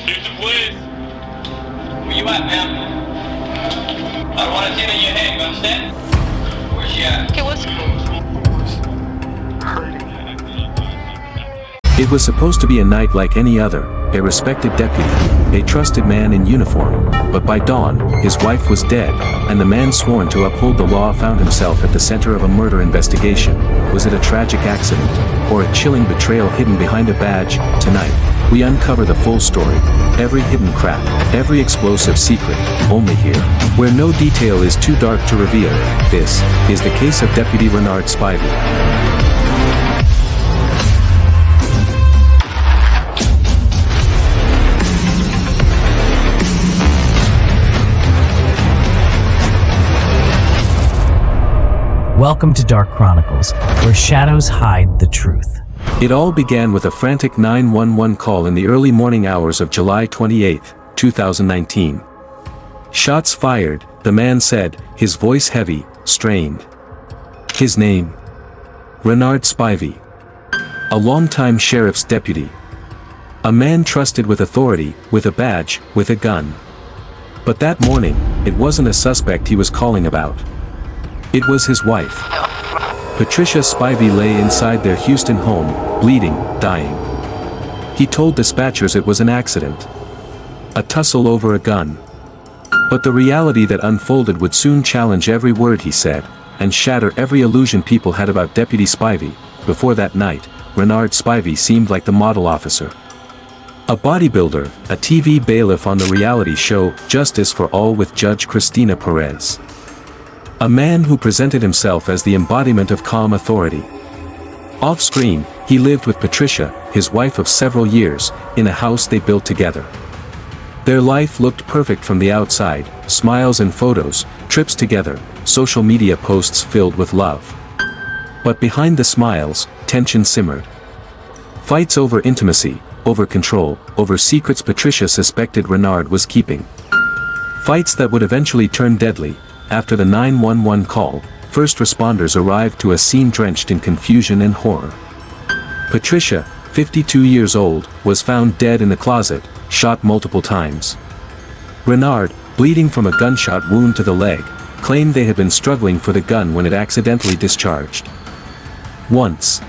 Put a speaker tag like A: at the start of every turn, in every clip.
A: Houston, please.
B: Where you at, ma'am? I don't want to see it in your head, you understand? Where's she at?
C: Okay, what's...
D: It was supposed to be a night like any other, a respected deputy, a trusted man in uniform, but by dawn, his wife was dead, and the man sworn to uphold the law found himself at the center of a murder investigation. Was it a tragic accident, or a chilling betrayal hidden behind a badge? Tonight, we uncover the full story, every hidden crack, every explosive secret, only here, where no detail is too dark to reveal. This is the case of Deputy Renard Spivey.
E: Welcome to Dark Chronicles, where shadows hide the truth.
D: It all began with a frantic 911 call in the early morning hours of July 28, 2019. Shots fired, the man said, his voice heavy, strained. His name? Renard Spivey. A longtime sheriff's deputy. A man trusted with authority, with a badge, with a gun. But that morning, it wasn't a suspect he was calling about. It was his wife. Patricia Spivey lay inside their Houston home, bleeding, dying. He told dispatchers it was an accident. A tussle over a gun. But the reality that unfolded would soon challenge every word he said, and shatter every illusion people had about Deputy Spivey. Before that night, Renard Spivey seemed like the model officer. A bodybuilder, a TV bailiff on the reality show Justice for All with Judge Cristina Perez. A man who presented himself as the embodiment of calm authority. Off-screen, he lived with Patricia, his wife of several years, in a house they built together. Their life looked perfect from the outside, smiles and photos, trips together, social media posts filled with love. But behind the smiles, tension simmered. Fights over intimacy, over control, over secrets Patricia suspected Renard was keeping. Fights that would eventually turn deadly. After the 911 call, first responders arrived to a scene drenched in confusion and horror. Patricia, 52 years old, was found dead in the closet, shot multiple times. Renard, bleeding from a gunshot wound to the leg, claimed they had been struggling for the gun when it accidentally discharged. Once.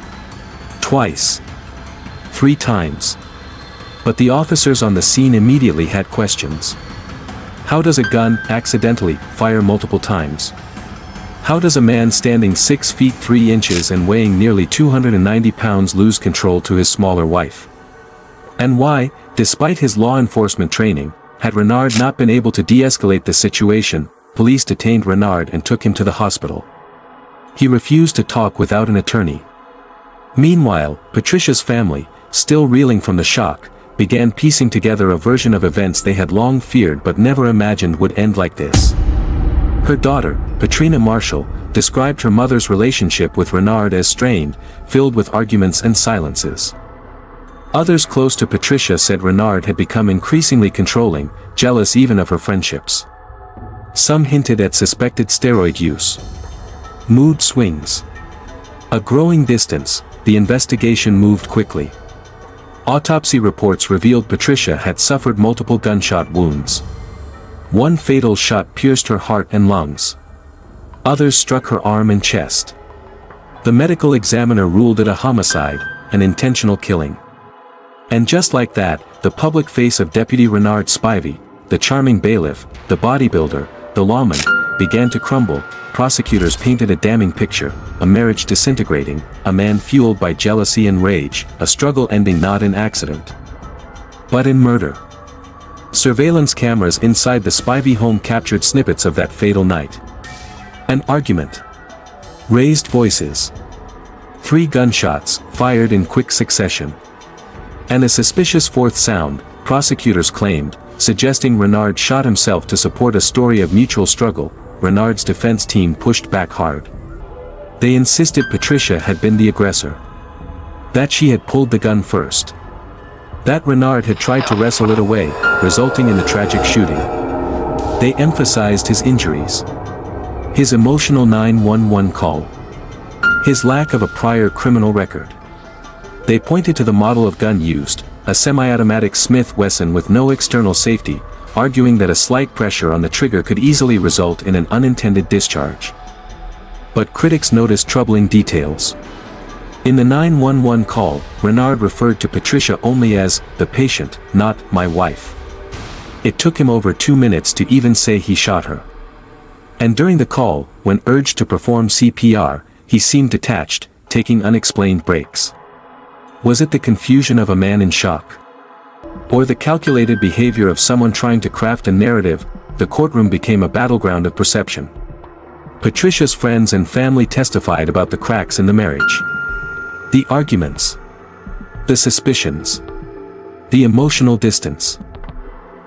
D: Twice. 3 times. But the officers on the scene immediately had questions. How does a gun accidentally fire multiple times? How does a man standing 6 feet 3 inches and weighing nearly 290 pounds lose control to his smaller wife? And why, despite his law enforcement training, had Renard not been able to de-escalate the situation? Police detained Renard and took him to the hospital. He refused to talk without an attorney. Meanwhile, Patricia's family, still reeling from the shock, began piecing together a version of events they had long feared but never imagined would end like this. Her daughter, Patrina Marshall, described her mother's relationship with Renard as strained, filled with arguments and silences. Others close to Patricia said Renard had become increasingly controlling, jealous even of her friendships. Some hinted at suspected steroid use. Mood swings. A growing distance, the investigation moved quickly. Autopsy reports revealed Patricia had suffered multiple gunshot wounds. One fatal shot pierced her heart and lungs. Others struck her arm and chest. The medical examiner ruled it a homicide, an intentional killing. And just like that, the public face of Deputy Renard Spivey, the charming bailiff, the bodybuilder, the lawman, began to crumble. Prosecutors painted a damning picture, a marriage disintegrating, a man fueled by jealousy and rage, a struggle ending not in accident, but in murder. Surveillance cameras inside the Spivey home captured snippets of that fatal night. An argument. Raised voices. 3 gunshots, fired in quick succession. And a suspicious 4th sound, prosecutors claimed, suggesting Renard shot himself to support a story of mutual struggle. Renard's defense team pushed back hard. They insisted Patricia had been the aggressor. That she had pulled the gun first. That Renard had tried to wrestle it away, resulting in the tragic shooting. They emphasized his injuries. His emotional 911 call. His lack of a prior criminal record. They pointed to the model of gun used, a semi-automatic Smith & Wesson with no external safety, arguing that a slight pressure on the trigger could easily result in an unintended discharge. But critics noticed troubling details. In the 911 call, Renard referred to Patricia only as the patient, not my wife. It took him over 2 minutes to even say he shot her. And during the call, when urged to perform CPR, he seemed detached, taking unexplained breaks. Was it the confusion of a man in shock? Or the calculated behavior of someone trying to craft a narrative? The courtroom became a battleground of perception. Patricia's friends and family testified about the cracks in the marriage. The arguments. The suspicions. The emotional distance.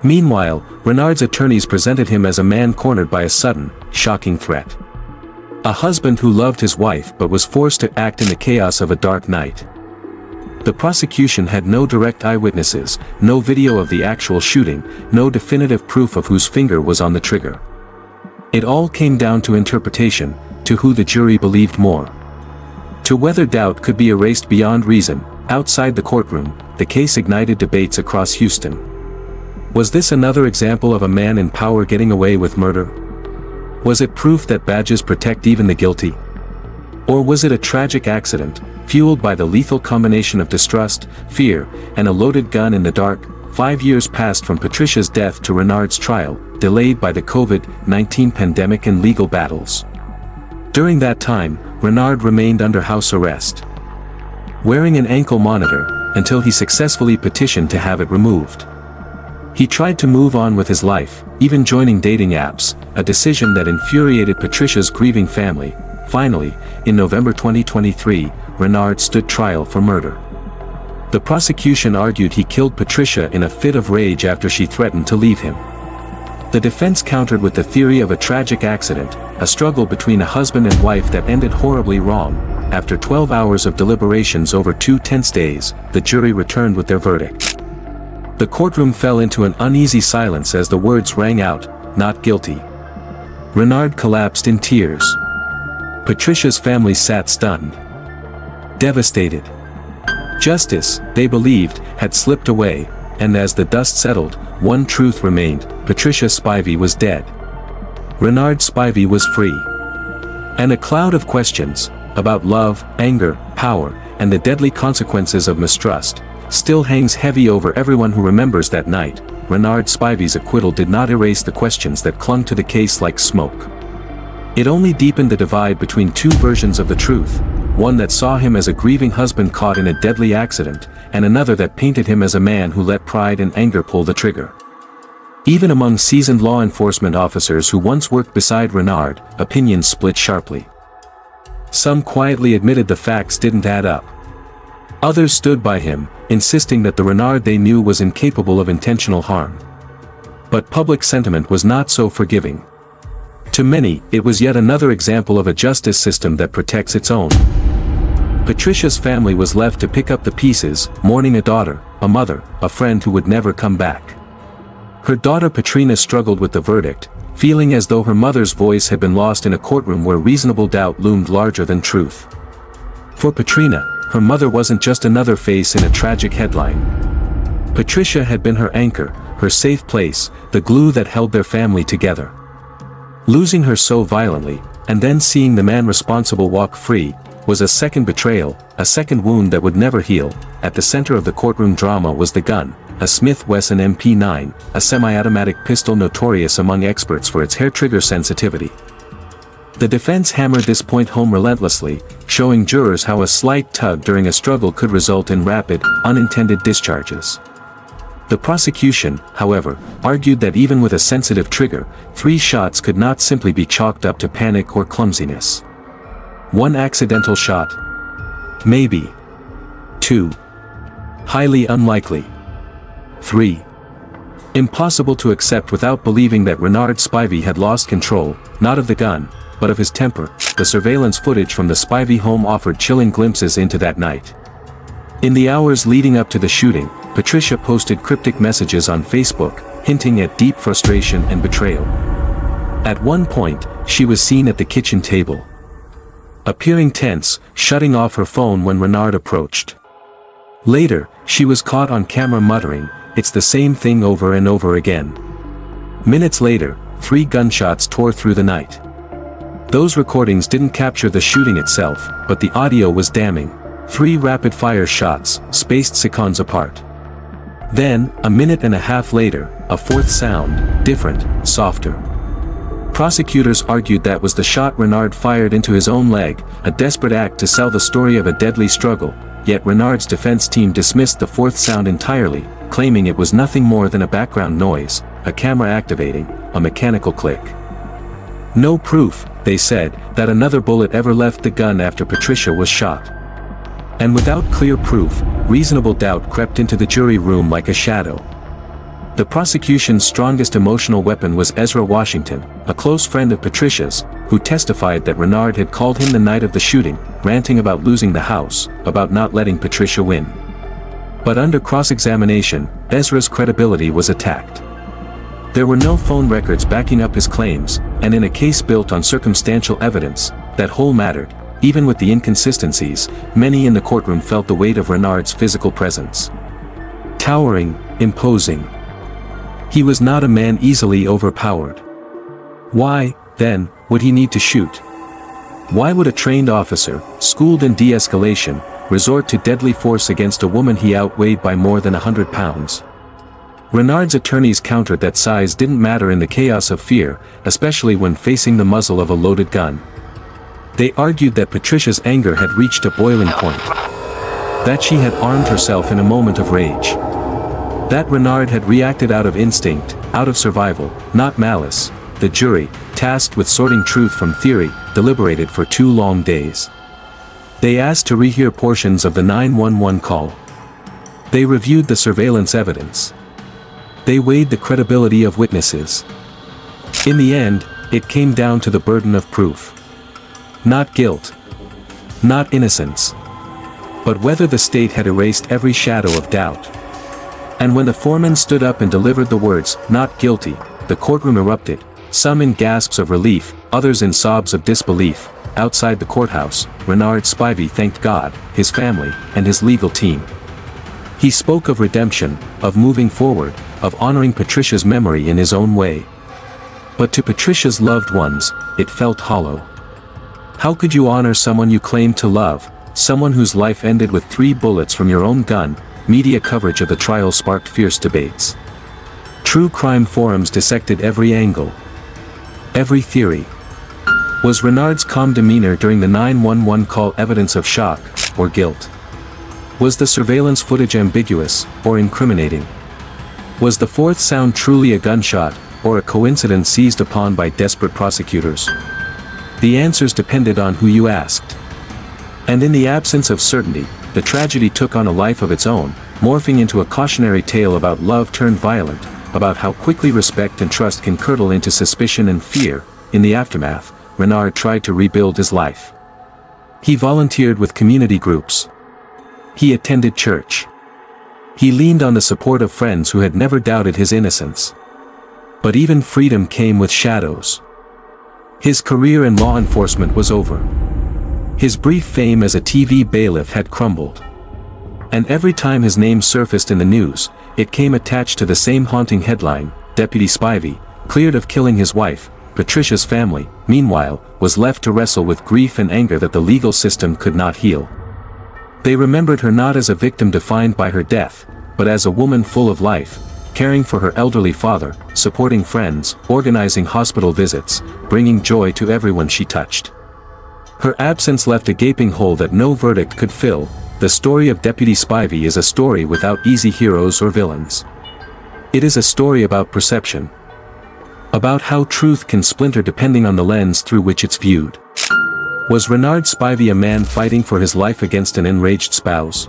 D: Meanwhile, Renard's attorneys presented him as a man cornered by a sudden, shocking threat. A husband who loved his wife but was forced to act in the chaos of a dark night. The prosecution had no direct eyewitnesses, no video of the actual shooting, no definitive proof of whose finger was on the trigger. It all came down to interpretation, to who the jury believed more. To whether doubt could be erased beyond reason. Outside the courtroom, the case ignited debates across Houston. Was this another example of a man in power getting away with murder? Was it proof that badges protect even the guilty? Or was it a tragic accident, fueled by the lethal combination of distrust, fear, and a loaded gun in the dark? 5 years passed from Patricia's death to Renard's trial, delayed by the COVID-19 pandemic and legal battles. During that time, Renard remained under house arrest, wearing an ankle monitor, until he successfully petitioned to have it removed. He tried to move on with his life, even joining dating apps, a decision that infuriated Patricia's grieving family. Finally, in November 2023, Renard stood trial for murder. The prosecution argued he killed Patricia in a fit of rage after she threatened to leave him. The defense countered with the theory of a tragic accident, a struggle between a husband and wife that ended horribly wrong. After 12 hours of deliberations over 2 tense days, the jury returned with their verdict. The courtroom fell into an uneasy silence as the words rang out, "Not guilty." Renard collapsed in tears. Patricia's family sat stunned, devastated. Justice, they believed, had slipped away, and as the dust settled, one truth remained: Patricia Spivey was dead. Renard Spivey was free. And a cloud of questions, about love, anger, power, and the deadly consequences of mistrust, still hangs heavy over everyone who remembers that night. Renard Spivey's acquittal did not erase the questions that clung to the case like smoke. It only deepened the divide between two versions of the truth, one that saw him as a grieving husband caught in a deadly accident, and another that painted him as a man who let pride and anger pull the trigger. Even among seasoned law enforcement officers who once worked beside Renard, opinions split sharply. Some quietly admitted the facts didn't add up. Others stood by him, insisting that the Renard they knew was incapable of intentional harm. But public sentiment was not so forgiving. To many, it was yet another example of a justice system that protects its own. Patricia's family was left to pick up the pieces, mourning a daughter, a mother, a friend who would never come back. Her daughter Patrina struggled with the verdict, feeling as though her mother's voice had been lost in a courtroom where reasonable doubt loomed larger than truth. For Patrina, her mother wasn't just another face in a tragic headline. Patricia had been her anchor, her safe place, the glue that held their family together. Losing her so violently, and then seeing the man responsible walk free, was a second betrayal, a second wound that would never heal. At the center of the courtroom drama was the gun, a Smith & Wesson MP9, a semi-automatic pistol notorious among experts for its hair trigger sensitivity. The defense hammered this point home relentlessly, showing jurors how a slight tug during a struggle could result in rapid, unintended discharges. The prosecution, however, argued that even with a sensitive trigger, 3 shots could not simply be chalked up to panic or clumsiness. 1 accidental shot? Maybe. 2. Highly unlikely. 3. Impossible to accept without believing that Renard Spivey had lost control, not of the gun, but of his temper. The surveillance footage from the Spivey home offered chilling glimpses into that night. In the hours leading up to the shooting, Patricia posted cryptic messages on Facebook, hinting at deep frustration and betrayal. At one point, she was seen at the kitchen table, appearing tense, shutting off her phone when Renard approached. Later, she was caught on camera muttering, "It's the same thing over and over again." Minutes later, 3 gunshots tore through the night. Those recordings didn't capture the shooting itself, but the audio was damning. 3 rapid-fire shots, spaced seconds apart. Then, a minute and a half later, a 4th sound, different, softer. Prosecutors argued that was the shot Renard fired into his own leg, a desperate act to sell the story of a deadly struggle, yet Renard's defense team dismissed the 4th sound entirely, claiming it was nothing more than a background noise, a camera activating, a mechanical click. No proof, they said, that another bullet ever left the gun after Patricia was shot. And without clear proof, reasonable doubt crept into the jury room like a shadow. The prosecution's strongest emotional weapon was Ezra Washington, a close friend of Patricia's, who testified that Renard had called him the night of the shooting, ranting about losing the house, about not letting Patricia win. But under cross-examination, Ezra's credibility was attacked. There were no phone records backing up his claims, and in a case built on circumstantial evidence, that whole mattered. Even with the inconsistencies, many in the courtroom felt the weight of Renard's physical presence. Towering, imposing. He was not a man easily overpowered. Why, then, would he need to shoot? Why would a trained officer, schooled in de-escalation, resort to deadly force against a woman he outweighed by more than 100 pounds? Renard's attorneys countered that size didn't matter in the chaos of fear, especially when facing the muzzle of a loaded gun. They argued that Patricia's anger had reached a boiling point. That she had armed herself in a moment of rage. That Renard had reacted out of instinct, out of survival, not malice. The jury, tasked with sorting truth from theory, deliberated for 2 long days. They asked to rehear portions of the 911 call. They reviewed the surveillance evidence. They weighed the credibility of witnesses. In the end, it came down to the burden of proof. Not guilt. Not innocence. But whether the state had erased every shadow of doubt. And when the foreman stood up and delivered the words, "Not guilty," the courtroom erupted, some in gasps of relief, others in sobs of disbelief. Outside the courthouse, Renard Spivey thanked God, his family, and his legal team. He spoke of redemption, of moving forward, of honoring Patricia's memory in his own way. But to Patricia's loved ones, it felt hollow. How could you honor someone you claimed to love, someone whose life ended with 3 bullets from your own gun? Media coverage of the trial sparked fierce debates. True crime forums dissected every angle. Every theory. Was Renard's calm demeanor during the 911 call evidence of shock, or guilt? Was the surveillance footage ambiguous, or incriminating? Was the 4th sound truly a gunshot, or a coincidence seized upon by desperate prosecutors? The answers depended on who you asked. And in the absence of certainty, the tragedy took on a life of its own, morphing into a cautionary tale about love turned violent, about how quickly respect and trust can curdle into suspicion and fear. In the aftermath, Renard tried to rebuild his life. He volunteered with community groups. He attended church. He leaned on the support of friends who had never doubted his innocence. But even freedom came with shadows. His career in law enforcement was over. His brief fame as a TV bailiff had crumbled. And every time his name surfaced in the news, it came attached to the same haunting headline: Deputy Spivey, cleared of killing his wife. Patricia's family, meanwhile, was left to wrestle with grief and anger that the legal system could not heal. They remembered her not as a victim defined by her death, but as a woman full of life, caring for her elderly father, supporting friends, organizing hospital visits, bringing joy to everyone she touched. Her absence left a gaping hole that no verdict could fill. The story of Deputy Spivey is a story without easy heroes or villains. It is a story about perception. About how truth can splinter depending on the lens through which it's viewed. Was Renard Spivey a man fighting for his life against an enraged spouse?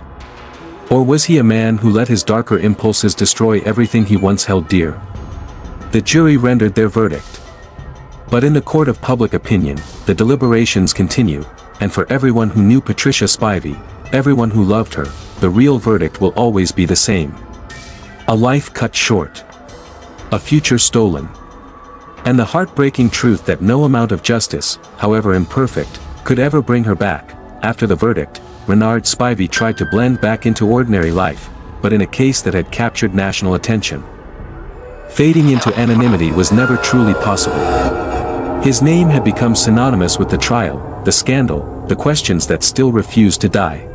D: Or was he a man who let his darker impulses destroy everything he once held dear? The jury rendered their verdict. But in the court of public opinion, the deliberations continue, and for everyone who knew Patricia Spivey, everyone who loved her, the real verdict will always be the same. A life cut short. A future stolen. And the heartbreaking truth that no amount of justice, however imperfect, could ever bring her back. After the verdict, Renard Spivey tried to blend back into ordinary life, but in a case that had captured national attention. Fading into anonymity was never truly possible. His name had become synonymous with the trial, the scandal, the questions that still refused to die.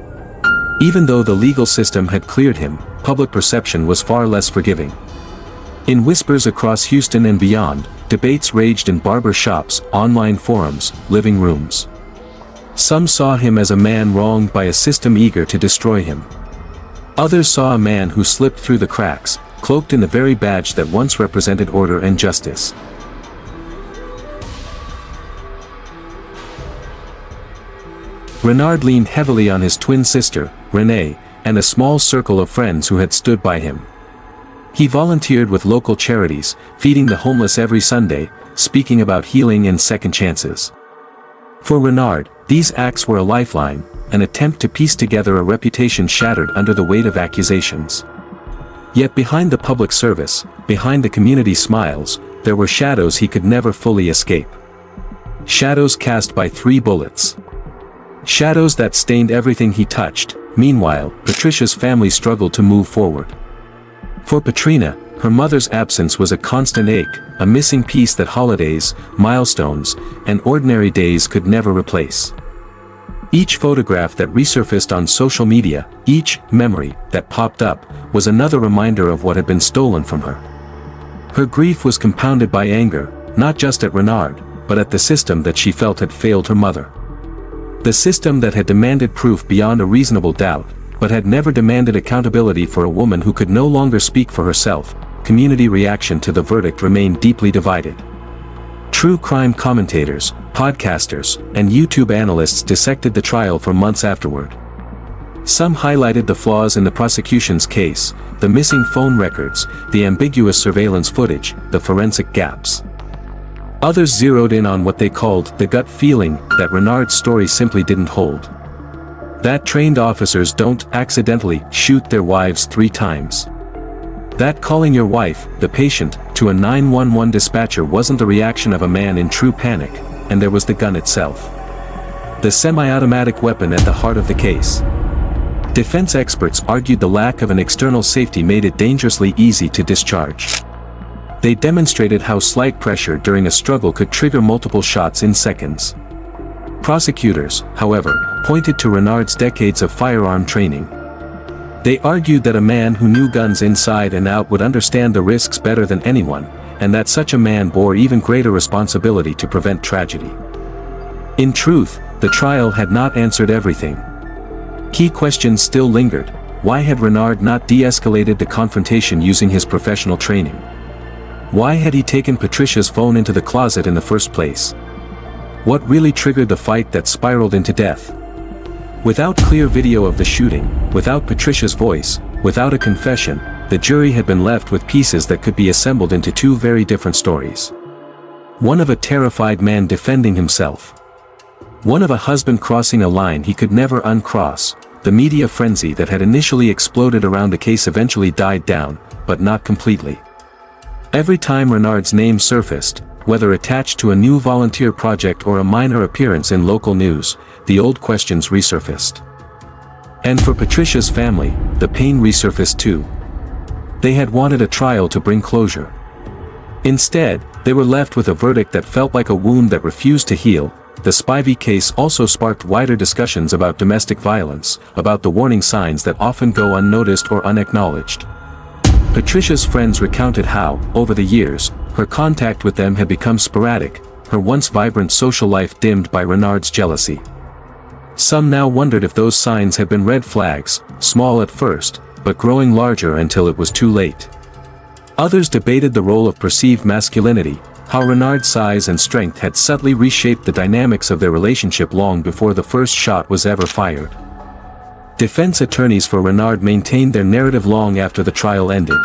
D: Even though the legal system had cleared him, public perception was far less forgiving. In whispers across Houston and beyond, debates raged in barber shops, online forums, living rooms. Some saw him as a man wronged by a system eager to destroy him. Others saw a man who slipped through the cracks, cloaked in the very badge that once represented order and justice. Renard leaned heavily on his twin sister, Renee, and a small circle of friends who had stood by him. He volunteered with local charities, feeding the homeless every Sunday, speaking about healing and second chances. For Renard, these acts were a lifeline, an attempt to piece together a reputation shattered under the weight of accusations. Yet behind the public service, behind the community smiles, there were shadows he could never fully escape. Shadows cast by 3 bullets. Shadows that stained everything he touched. Meanwhile, Patricia's family struggled to move forward. For Patrina, her mother's absence was a constant ache, a missing piece that holidays, milestones, and ordinary days could never replace. Each photograph that resurfaced on social media, each memory that popped up, was another reminder of what had been stolen from her. Her grief was compounded by anger, not just at Renard, but at the system that she felt had failed her mother. The system that had demanded proof beyond a reasonable doubt, but had never demanded accountability for a woman who could no longer speak for herself. Community reaction to the verdict remained deeply divided. True crime commentators, podcasters, and YouTube analysts dissected the trial for months afterward. Some highlighted the flaws in the prosecution's case, the missing phone records, the ambiguous surveillance footage, the forensic gaps. Others zeroed in on what they called the gut feeling that Renard's story simply didn't hold. That trained officers don't accidentally shoot their wives 3 times. That calling your wife, the patient, to a 911 dispatcher wasn't the reaction of a man in true panic, and there was the gun itself. The semi-automatic weapon at the heart of the case. Defense experts argued the lack of an external safety made it dangerously easy to discharge. They demonstrated how slight pressure during a struggle could trigger multiple shots in seconds. Prosecutors, however, pointed to Renard's decades of firearm training. They argued that a man who knew guns inside and out would understand the risks better than anyone, and that such a man bore even greater responsibility to prevent tragedy. In truth, the trial had not answered everything. Key questions still lingered. Why had Renard not de-escalated the confrontation using his professional training? Why had he taken Patricia's phone into the closet in the first place? What really triggered the fight that spiraled into death? Without clear video of the shooting, without Patricia's voice, without a confession, the jury had been left with pieces that could be assembled into 2 very different stories. One of a terrified man defending himself. One of a husband crossing a line he could never uncross. The media frenzy that had initially exploded around the case eventually died down, but not completely. Every time Renard's name surfaced, whether attached to a new volunteer project or a minor appearance in local news, the old questions resurfaced. And for Patricia's family, the pain resurfaced too. They had wanted a trial to bring closure. Instead, they were left with a verdict that felt like a wound that refused to heal. The Spivey case also sparked wider discussions about domestic violence, about the warning signs that often go unnoticed or unacknowledged. Patricia's friends recounted how, over the years, her contact with them had become sporadic, her once vibrant social life dimmed by Renard's jealousy. Some now wondered if those signs had been red flags, small at first, but growing larger until it was too late. Others debated the role of perceived masculinity, how Renard's size and strength had subtly reshaped the dynamics of their relationship long before the first shot was ever fired. Defense attorneys for Renard maintained their narrative long after the trial ended.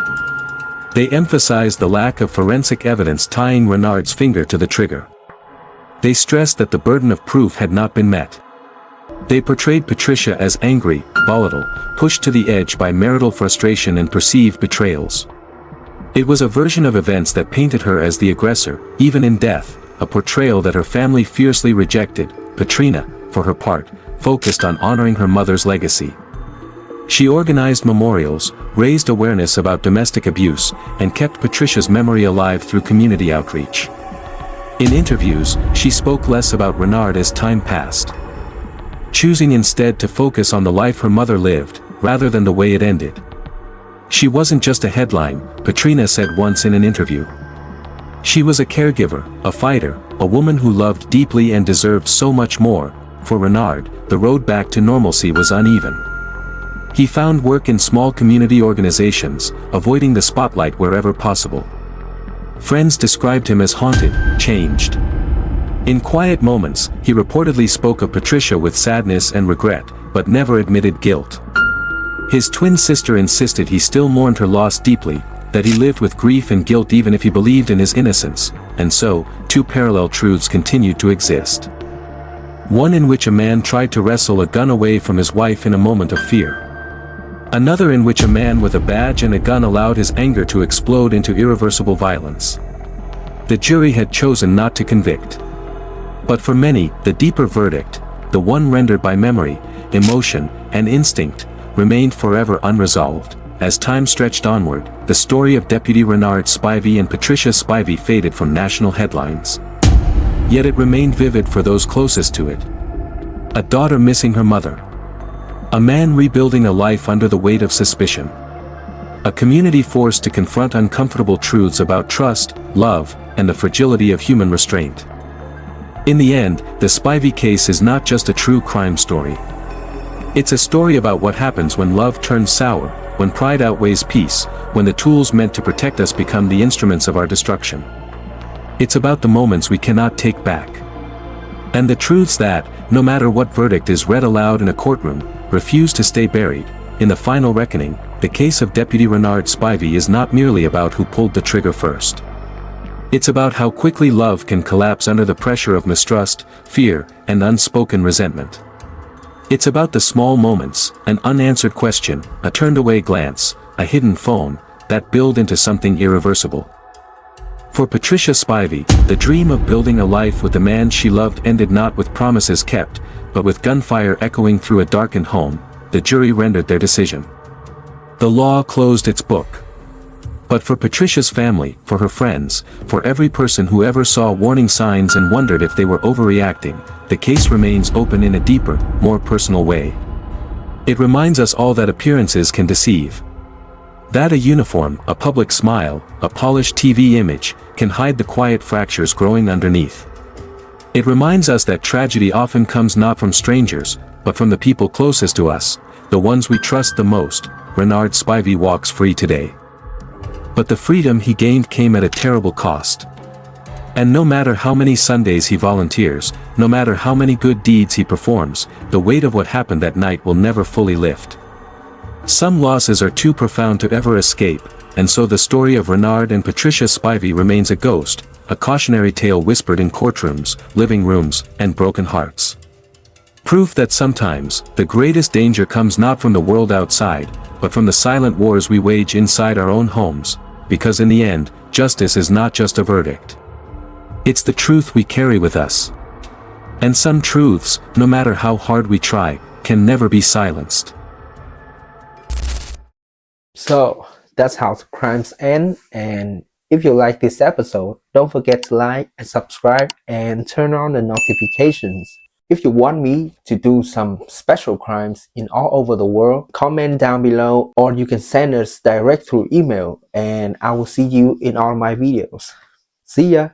D: They emphasized the lack of forensic evidence tying Renard's finger to the trigger. They stressed that the burden of proof had not been met. They portrayed Patricia as angry, volatile, pushed to the edge by marital frustration and perceived betrayals. It was a version of events that painted her as the aggressor, even in death, a portrayal that her family fiercely rejected. Patrina, for her part, focused on honoring her mother's legacy. She organized memorials, raised awareness about domestic abuse, and kept Patricia's memory alive through community outreach. In interviews, she spoke less about Renard as time passed, choosing instead to focus on the life her mother lived, rather than the way it ended. She wasn't just a headline, Patrina said once in an interview. She was a caregiver, a fighter, a woman who loved deeply and deserved so much more. For Renard, the road back to normalcy was uneven. He found work in small community organizations, avoiding the spotlight wherever possible. Friends described him as haunted, changed. In quiet moments, he reportedly spoke of Patricia with sadness and regret, but never admitted guilt. His twin sister insisted he still mourned her loss deeply, that he lived with grief and guilt even if he believed in his innocence, and so, two parallel truths continued to exist. One in which a man tried to wrestle a gun away from his wife in a moment of fear. Another in which a man with a badge and a gun allowed his anger to explode into irreversible violence. The jury had chosen not to convict. But for many, the deeper verdict, the one rendered by memory, emotion, and instinct, remained forever unresolved. As time stretched onward, the story of Deputy Renard Spivey and Patricia Spivey faded from national headlines. Yet it remained vivid for those closest to it. A daughter missing her mother. A man rebuilding a life under the weight of suspicion. A community forced to confront uncomfortable truths about trust, love, and the fragility of human restraint. In the end, the Spivey case is not just a true crime story. It's a story about what happens when love turns sour, when pride outweighs peace, when the tools meant to protect us become the instruments of our destruction. It's about the moments we cannot take back. And the truths that, no matter what verdict is read aloud in a courtroom, refuse to stay buried. In the final reckoning, the case of Deputy Renard Spivey is not merely about who pulled the trigger first. It's about how quickly love can collapse under the pressure of mistrust, fear, and unspoken resentment. It's about the small moments, an unanswered question, a turned-away glance, a hidden phone, that build into something irreversible. For Patricia Spivey, the dream of building a life with the man she loved ended not with promises kept, but with gunfire echoing through a darkened home. The jury rendered their decision. The law closed its book. But for Patricia's family, for her friends, for every person who ever saw warning signs and wondered if they were overreacting, the case remains open in a deeper, more personal way. It reminds us all that appearances can deceive. That a uniform, a public smile, a polished TV image, can hide the quiet fractures growing underneath. It reminds us that tragedy often comes not from strangers, but from the people closest to us, the ones we trust the most. Renard Spivey walks free today. But the freedom he gained came at a terrible cost. And no matter how many Sundays he volunteers, no matter how many good deeds he performs, the weight of what happened that night will never fully lift. Some losses are too profound to ever escape, and so the story of Renard and Patricia Spivey remains a ghost, a cautionary tale whispered in courtrooms, living rooms, and broken hearts. Proof that sometimes, the greatest danger comes not from the world outside, but from the silent wars we wage inside our own homes, because in the end, justice is not just a verdict. It's the truth we carry with us. And some truths, no matter how hard we try, can never be silenced.
A: So, that's how crimes end, and if you like this episode, don't forget to like and subscribe and turn on the notifications. If you want me to do some special crimes in all over the world, comment down below, or you can send us direct through email, and I will see you in all my videos. See ya!